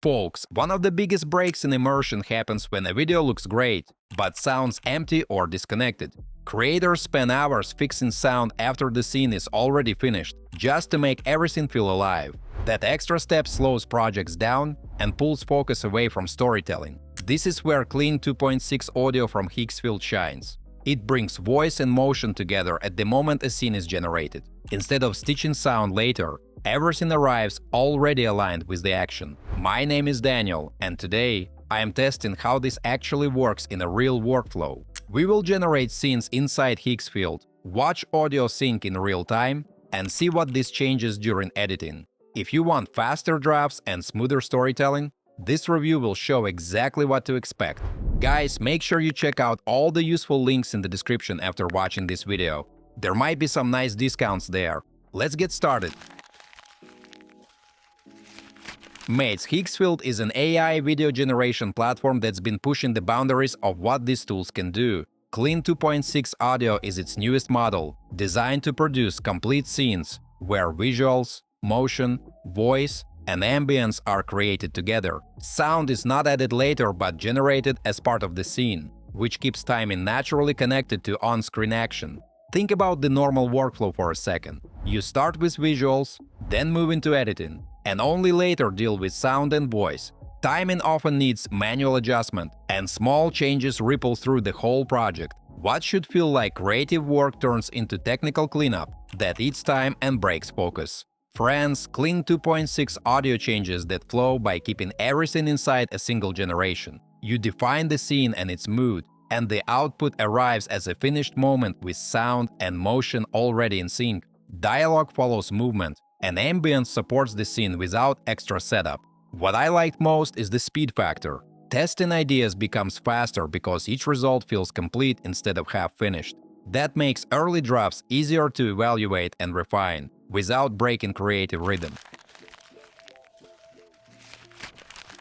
Folks, one of the biggest breaks in immersion happens when a video looks great, but sounds empty or disconnected. Creators spend hours fixing sound after the scene is already finished, just to make everything feel alive. That extra step slows projects down and pulls focus away from storytelling. This is where Kling 2.6 audio from Higgsfield shines. It brings voice and motion together at the moment a scene is generated. Instead of stitching sound later, everything arrives already aligned with the action. My name is Daniel, and today I am testing how this actually works in a real workflow. We will generate scenes inside Higgsfield, watch audio sync in real time, and see what this changes during editing. If you want faster drafts and smoother storytelling, this review will show exactly what to expect. Guys, make sure you check out all the useful links in the description after watching this video. There might be some nice discounts there. Let's get started. Mates, Higgsfield is an AI video generation platform that's been pushing the boundaries of what these tools can do. Kling 2.6 Audio is its newest model, designed to produce complete scenes where visuals, motion, voice, and ambience are created together. Sound is not added later but generated as part of the scene, which keeps timing naturally connected to on-screen action. Think about the normal workflow for a second. You start with visuals, then move into editing, and only later deal with sound and voice. Timing often needs manual adjustment, and small changes ripple through the whole project. What should feel like creative work turns into technical cleanup that eats time and breaks focus. Friends, Kling 2.6 audio changes that flow by keeping everything inside a single generation. You define the scene and its mood, and the output arrives as a finished moment with sound and motion already in sync. Dialogue follows movement, and ambience supports the scene without extra setup. What I liked most is the speed factor. Testing ideas becomes faster because each result feels complete instead of half-finished. That makes early drafts easier to evaluate and refine, without breaking creative rhythm.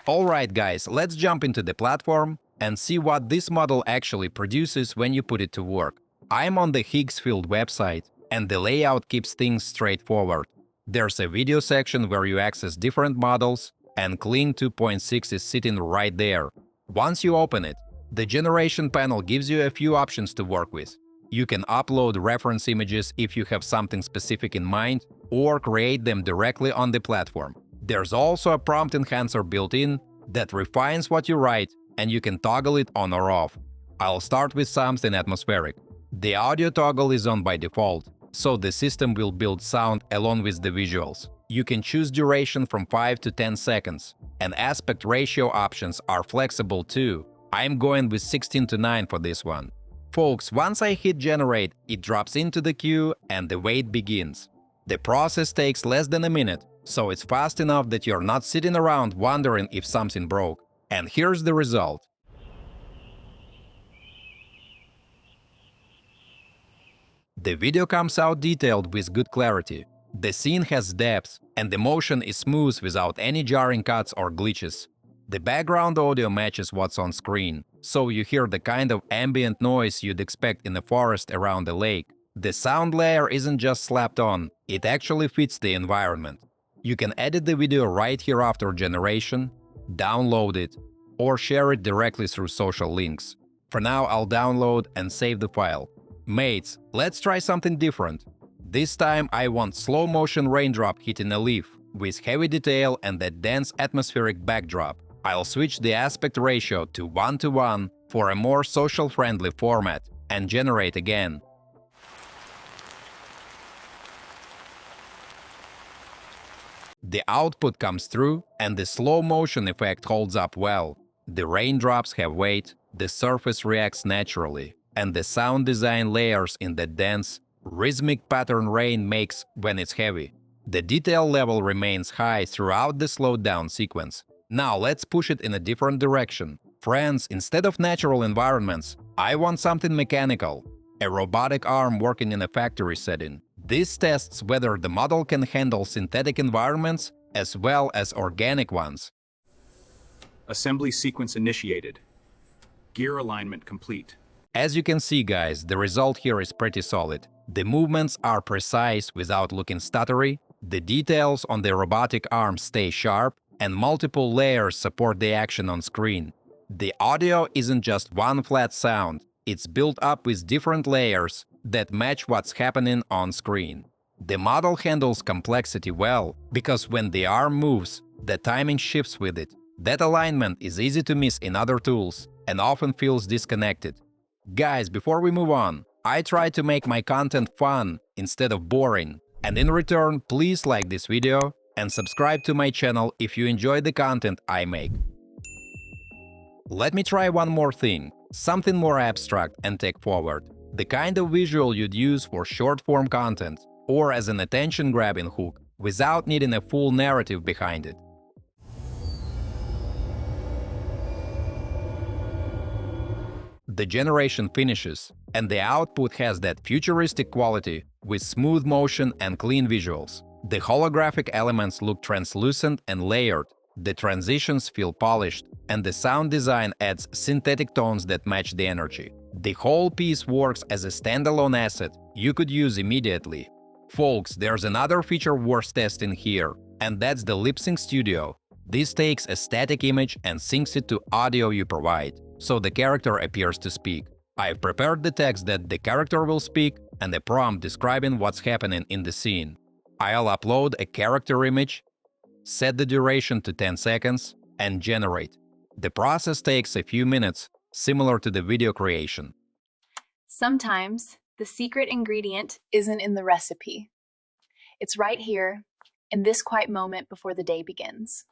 Alright guys, let's jump into the platform and see what this model actually produces when you put it to work. I'm on the Higgsfield website, and the layout keeps things straightforward. There's a video section where you access different models, and Kling 2.6 is sitting right there. Once you open it, the generation panel gives you a few options to work with. You can upload reference images if you have something specific in mind, or create them directly on the platform. There's also a prompt enhancer built in that refines what you write, and you can toggle it on or off. I'll start with something atmospheric. The audio toggle is on by default, so the system will build sound along with the visuals. You can choose duration from 5 to 10 seconds, and aspect ratio options are flexible too. I'm going with 16:9 for this one. Folks, once I hit generate, it drops into the queue and the wait begins. The process takes less than a minute, so it's fast enough that you're not sitting around wondering if something broke. And here's the result. The video comes out detailed with good clarity. The scene has depth, and the motion is smooth without any jarring cuts or glitches. The background audio matches what's on screen, so you hear the kind of ambient noise you'd expect in a forest around a lake. The sound layer isn't just slapped on, it actually fits the environment. You can edit the video right here after generation, download it, or share it directly through social links. For now, I'll download and save the file. Mates, let's try something different. This time I want slow motion raindrop hitting a leaf, with heavy detail and that dense atmospheric backdrop. I'll switch the aspect ratio to 1:1 for a more social-friendly format and generate again. The output comes through, and the slow motion effect holds up well. The raindrops have weight, the surface reacts naturally, and the sound design layers in the dense, rhythmic pattern rain makes when it's heavy. The detail level remains high throughout the slowed down sequence. Now let's push it in a different direction. Friends, instead of natural environments, I want something mechanical. A robotic arm working in a factory setting. This tests whether the model can handle synthetic environments as well as organic ones. Assembly sequence initiated. Gear alignment complete. As you can see, guys, the result here is pretty solid. The movements are precise without looking stuttery, the details on the robotic arm stay sharp, and multiple layers support the action on screen. The audio isn't just one flat sound, it's built up with different layers that match what's happening on screen. The model handles complexity well, because when the arm moves, the timing shifts with it. That alignment is easy to miss in other tools and often feels disconnected. Guys, before we move on, I try to make my content fun instead of boring. And in return, please like this video and subscribe to my channel if you enjoy the content I make. Let me try one more thing, something more abstract and tech forward. The kind of visual you'd use for short-form content or as an attention-grabbing hook without needing a full narrative behind it. The generation finishes, and the output has that futuristic quality with smooth motion and clean visuals. The holographic elements look translucent and layered, the transitions feel polished, and the sound design adds synthetic tones that match the energy. The whole piece works as a standalone asset you could use immediately. Folks, there's another feature worth testing here, and that's the Lip Sync Studio. This takes a static image and syncs it to audio you provide, so the character appears to speak. I've prepared the text that the character will speak and a prompt describing what's happening in the scene. I'll upload a character image, set the duration to 10 seconds, and generate. The process takes a few minutes, similar to the video creation. Sometimes the secret ingredient isn't in the recipe. It's right here, in this quiet moment before the day begins.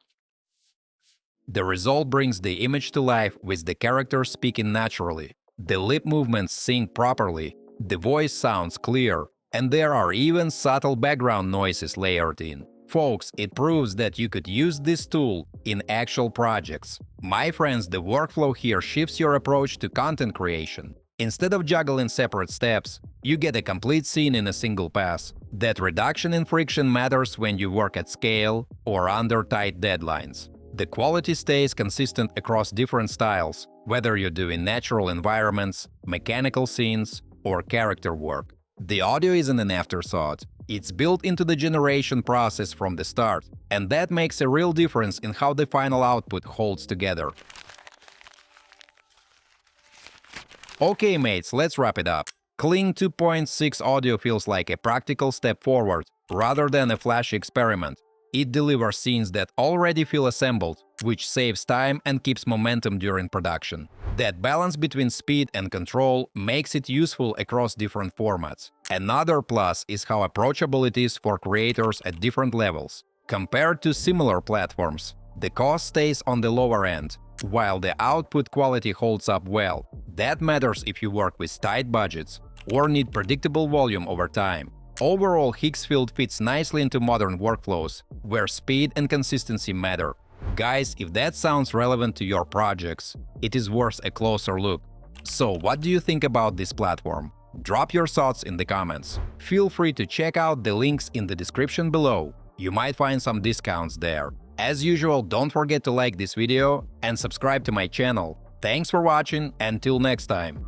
The result brings the image to life with the character speaking naturally. The lip movements sync properly, the voice sounds clear, and there are even subtle background noises layered in. Folks, it proves that you could use this tool in actual projects. My friends, the workflow here shifts your approach to content creation. Instead of juggling separate steps, you get a complete scene in a single pass. That reduction in friction matters when you work at scale or under tight deadlines. The quality stays consistent across different styles, whether you're doing natural environments, mechanical scenes, or character work. The audio isn't an afterthought. It's built into the generation process from the start, and that makes a real difference in how the final output holds together. Okay, mates, let's wrap it up. Kling 2.6 audio feels like a practical step forward, rather than a flashy experiment. It delivers scenes that already feel assembled, which saves time and keeps momentum during production. That balance between speed and control makes it useful across different formats. Another plus is how approachable it is for creators at different levels. Compared to similar platforms, the cost stays on the lower end, while the output quality holds up well. That matters if you work with tight budgets or need predictable volume over time. Overall, Higgsfield fits nicely into modern workflows, where speed and consistency matter. Guys, if that sounds relevant to your projects, it is worth a closer look. So, what do you think about this platform? Drop your thoughts in the comments. Feel free to check out the links in the description below. You might find some discounts there. As usual, don't forget to like this video and subscribe to my channel. Thanks for watching, and till next time.